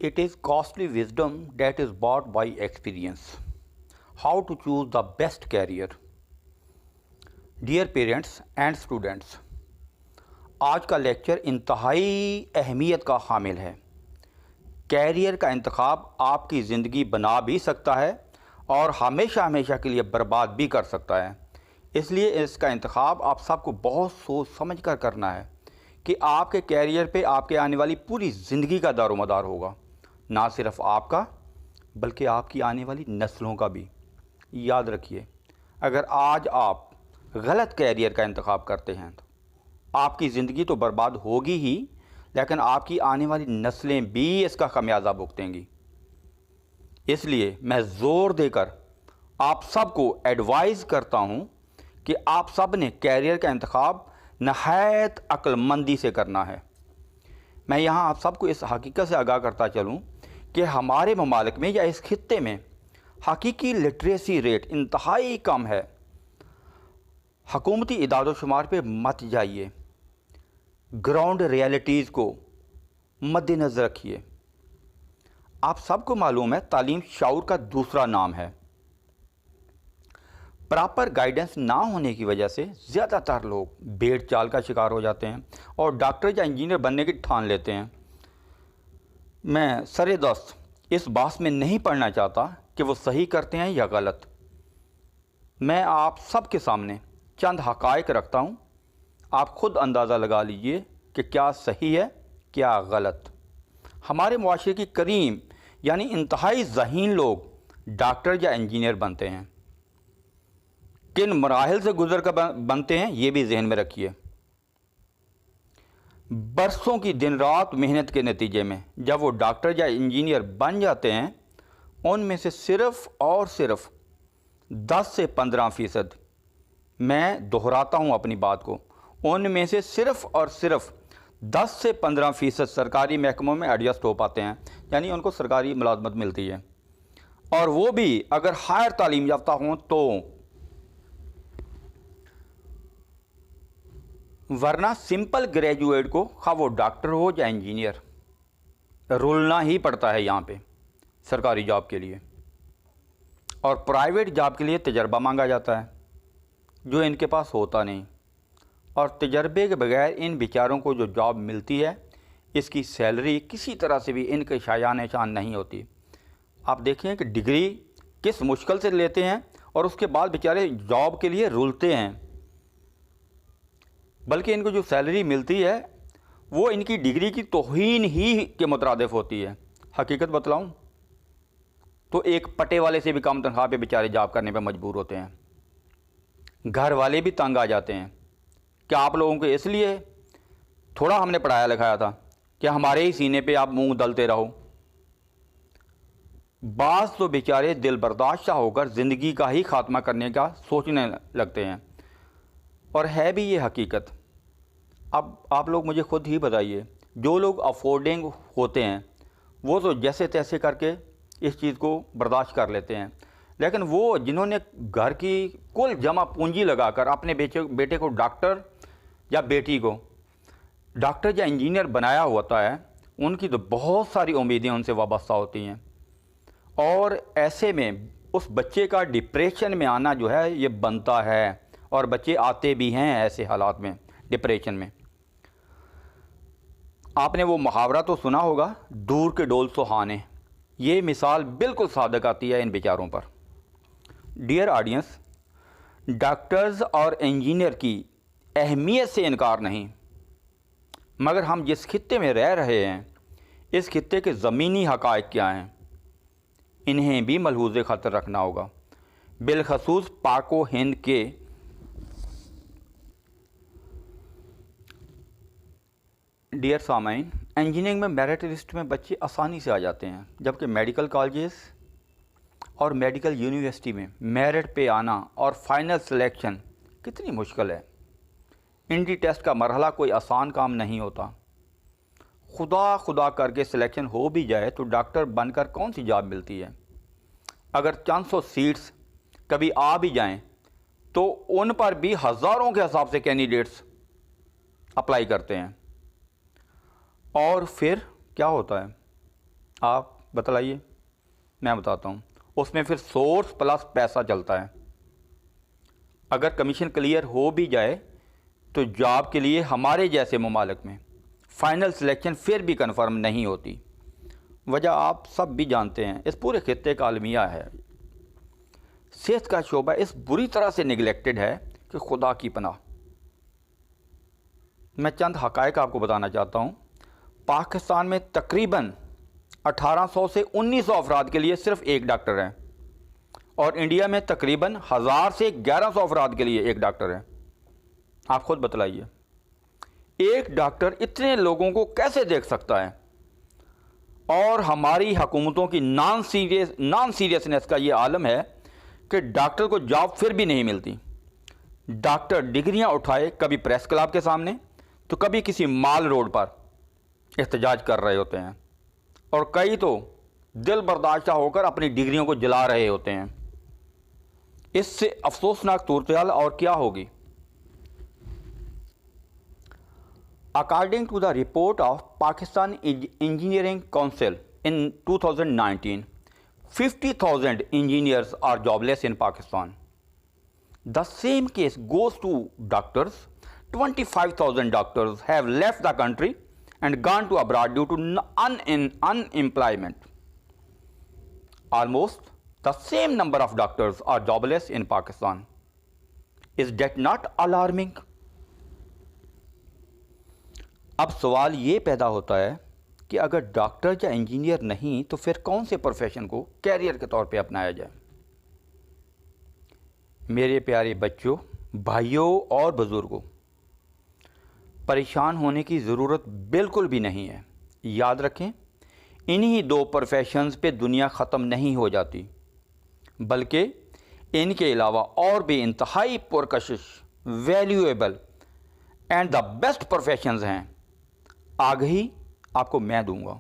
It is costly wisdom that is bought by experience. How to choose the best career. Dear parents and students, آج کا lecture انتہائی اہمیت کا حامل ہے۔ کیریئر کا انتخاب آپ کی زندگی بنا بھی سکتا ہے اور ہمیشہ کے لیے برباد بھی کر سکتا ہے۔ اس لیے اس کا انتخاب آپ سب کو بہت سوچ سمجھ کر کرنا ہے کہ آپ کے کیریئر پہ آپ کے آنے والی پوری زندگی کا دار و مدار ہوگا، نہ صرف آپ کا بلکہ آپ کی آنے والی نسلوں کا بھی۔ یاد رکھیے، اگر آج آپ غلط کیریئر کا انتخاب کرتے ہیں تو آپ کی زندگی تو برباد ہوگی ہی، لیکن آپ کی آنے والی نسلیں بھی اس کا خمیازہ بھگتیں گی۔ اس لیے میں زور دے کر آپ سب کو ایڈوائز کرتا ہوں کہ آپ سب نے کیریئر کا انتخاب نہایت عقل مندی سے کرنا ہے۔ میں یہاں آپ سب کو اس حقیقت سے آگاہ کرتا چلوں کہ ہمارے ممالک میں یا اس خطے میں حقیقی لٹریسی ریٹ انتہائی کم ہے۔ حکومتی اعداد و شمار پہ مت جائیے، گراؤنڈ ریئلٹیز کو مد نظر رکھیے۔ آپ سب کو معلوم ہے تعلیم شعور کا دوسرا نام ہے۔ پراپر گائیڈنس نہ ہونے کی وجہ سے زیادہ تر لوگ بھیڑ چال کا شکار ہو جاتے ہیں اور ڈاکٹر یا انجینئر بننے کی ٹھان لیتے ہیں۔ میں سر دست اس بات میں نہیں پڑھنا چاہتا کہ وہ صحیح کرتے ہیں یا غلط۔ میں آپ سب کے سامنے چند حقائق رکھتا ہوں، آپ خود اندازہ لگا لیجئے کہ کیا صحیح ہے کیا غلط۔ ہمارے معاشرے کی کریم یعنی انتہائی ذہین لوگ ڈاکٹر یا انجینئر بنتے ہیں۔ کن مراحل سے گزر کر بنتے ہیں یہ بھی ذہن میں رکھیے۔ برسوں کی دن رات محنت کے نتیجے میں جب وہ ڈاکٹر یا انجینئر بن جاتے ہیں، ان میں سے صرف اور صرف 10 سے 15%، میں دہراتا ہوں اپنی بات کو، ان میں سے صرف اور صرف 10 سے 15% سرکاری محکموں میں ایڈجسٹ ہو پاتے ہیں، یعنی ان کو سرکاری ملازمت ملتی ہے، اور وہ بھی اگر ہائر تعلیم یافتہ ہوں تو۔ ورنہ سمپل گریجویٹ کو خواہ وہ ڈاکٹر ہو یا انجینئر رولنا ہی پڑتا ہے یہاں پہ سرکاری جاب کے لیے، اور پرائیویٹ جاب کے لیے تجربہ مانگا جاتا ہے جو ان کے پاس ہوتا نہیں، اور تجربے کے بغیر ان بیچاروں کو جو جاب ملتی ہے اس کی سیلری کسی طرح سے بھی ان کے شایان شان نہیں ہوتی۔ آپ دیکھیں کہ ڈگری کس مشکل سے لیتے ہیں اور اس کے بعد بیچارے جاب کے لیے رولتے ہیں، بلکہ ان کو جو سیلری ملتی ہے وہ ان کی ڈگری کی توہین ہی کے مترادف ہوتی ہے۔ حقیقت بتلاؤں تو ایک پٹے والے سے بھی کم تنخواہ پہ بیچارے جاب کرنے پہ مجبور ہوتے ہیں۔ گھر والے بھی تنگ آ جاتے ہیں کہ آپ لوگوں کو اس لیے تھوڑا ہم نے پڑھایا لکھایا تھا کہ ہمارے ہی سینے پہ آپ منہ دلتے رہو۔ بعض تو بیچارے دل برداشتہ ہو کر زندگی کا ہی خاتمہ کرنے کا سوچنے لگتے ہیں، اور ہے بھی یہ حقیقت۔ اب آپ لوگ مجھے خود ہی بتائیے، جو لوگ افورڈنگ ہوتے ہیں وہ تو جیسے تیسے کر کے اس چیز کو برداشت کر لیتے ہیں، لیکن وہ جنہوں نے گھر کی کل جمع پونجی لگا کر اپنے بیٹے کو ڈاکٹر یا بیٹی کو ڈاکٹر یا انجینئر بنایا ہوتا ہے، ان کی تو بہت ساری امیدیں ان سے وابستہ ہوتی ہیں، اور ایسے میں اس بچے کا ڈپریشن میں آنا جو ہے یہ بنتا ہے، اور بچے آتے بھی ہیں ایسے حالات میں ڈپریشن میں۔ آپ نے وہ محاورہ تو سنا ہوگا، دور کے ڈول سہانے۔ یہ مثال بالکل صادق آتی ہے ان بیچاروں پر۔ ڈیئر آڈینس، ڈاکٹرز اور انجینئر کی اہمیت سے انکار نہیں، مگر ہم جس خطے میں رہ رہے ہیں اس خطے کے زمینی حقائق کیا ہیں، انہیں بھی ملحوظ خاطر رکھنا ہوگا، بالخصوص پاک و ہند کے ڈیئر سامعین۔ انجینئرنگ میں میرٹ لسٹ میں بچے آسانی سے آ جاتے ہیں، جبکہ میڈیکل کالجز اور میڈیکل یونیورسٹی میں میرٹ پہ آنا اور فائنل سلیکشن کتنی مشکل ہے۔ انٹری ٹیسٹ کا مرحلہ کوئی آسان کام نہیں ہوتا۔ خدا کر کے سلیکشن ہو بھی جائے تو ڈاکٹر بن کر کون سی جاب ملتی ہے؟ اگر چند سو سیٹس کبھی آ بھی جائیں تو ان پر بھی ہزاروں کے حساب سے کینڈیڈیٹس اپلائی کرتے ہیں، اور پھر کیا ہوتا ہے؟ آپ بتلائیے، میں بتاتا ہوں. اس میں پھر سورس پلس پیسہ چلتا ہے. اگر کمیشن کلیئر ہو بھی جائے تو جاب کے لیے ہمارے جیسے ممالک میں فائنل سلیکشن پھر بھی کنفرم نہیں ہوتی. وجہ آپ سب بھی جانتے ہیں، اس پورے خطے کا المیہ ہے. صحت کا شعبہ اس بری طرح سے نگلیکٹڈ ہے کہ خدا کی پناہ. میں چند حقائق آپ کو بتانا چاہتا ہوں. پاکستان میں تقریباً 1800 سے 1900 افراد کے لیے صرف ایک ڈاکٹر ہیں، اور انڈیا میں تقریباً 1000 سے 1100 افراد کے لیے ایک ڈاکٹر ہے. آپ خود بتلائیے، ایک ڈاکٹر اتنے لوگوں کو کیسے دیکھ سکتا ہے؟ اور ہماری حکومتوں کی نان سیریسنس کا یہ عالم ہے کہ ڈاکٹر کو جاب پھر بھی نہیں ملتی. ڈاکٹر ڈگریاں اٹھائے کبھی پریس کلب کے سامنے تو کبھی کسی مال روڈ پر احتجاج کر رہے ہوتے ہیں، اور کئی تو دل برداشتہ ہو کر اپنی ڈگریوں کو جلا رہے ہوتے ہیں. اس سے افسوسناک صورتحال اور کیا ہوگی؟ According to the report of Pakistan Engineering Council in 2019, 50,000 engineers are jobless in Pakistan. The same case goes to doctors. 25,000 doctors have left the country and gone to abroad due to unemployment. Almost the same number of doctors are jobless in Pakistan. Is that not alarming? اب سوال یہ پیدا ہوتا ہے کہ اگر doctor یا engineer نہیں تو پھر کون سے پروفیشن کو کیریئر کے طور پہ اپنایا جائے؟ میرے پیارے بچوں، بھائیوں اور بزرگوں، پریشان ہونے کی ضرورت بالکل بھی نہیں ہے. یاد رکھیں، انہی دو پروفیشنز پہ دنیا ختم نہیں ہو جاتی، بلکہ ان کے علاوہ اور بھی انتہائی پرکشش، valuable and the best professions ہیں. آگہی آپ کو میں دوں گا،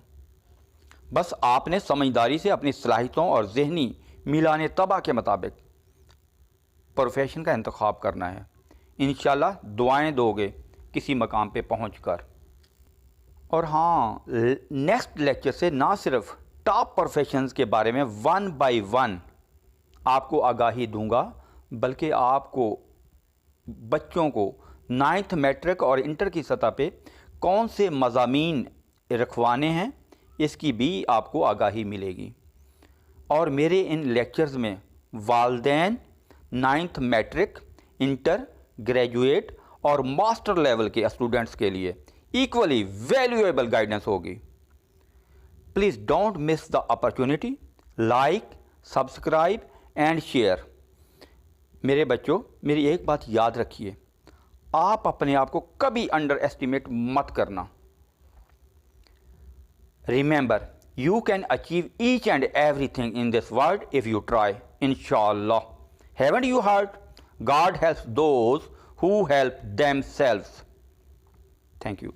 بس آپ نے سمجھداری سے اپنی صلاحیتوں اور ذہنی میلان طبع کے مطابق پروفیشن کا انتخاب کرنا ہے. انشاءاللہ دعائیں دو گے کسی مقام پہ پہنچ کر. اور ہاں، نیکسٹ لیکچر سے نہ صرف ٹاپ پروفیشنز کے بارے میں 1 بائی 1 آپ کو آگاہی دوں گا، بلکہ آپ کو بچوں کو 9th میٹرک اور انٹر کی سطح پہ کون سے مضامین رکھوانے ہیں اس کی بھی آپ کو آگاہی ملے گی. اور میرے ان لیکچرز میں والدین 9th میٹرک، انٹر، گریجویٹ اور ماسٹر لیول کے اسٹوڈنٹس کے لیے ایکولی ویلیویبل گائیڈنس ہوگی. Please don't miss the opportunity. Like, subscribe and share. میرے بچوں، میری ایک بات یاد رکھیے، آپ اپنے آپ کو کبھی انڈر ایسٹیمیٹ مت کرنا. Remember, you can achieve H and every thing in this world if you try. انشاءاللہ. Haven't you heard? God helps those who help themselves. Thank you.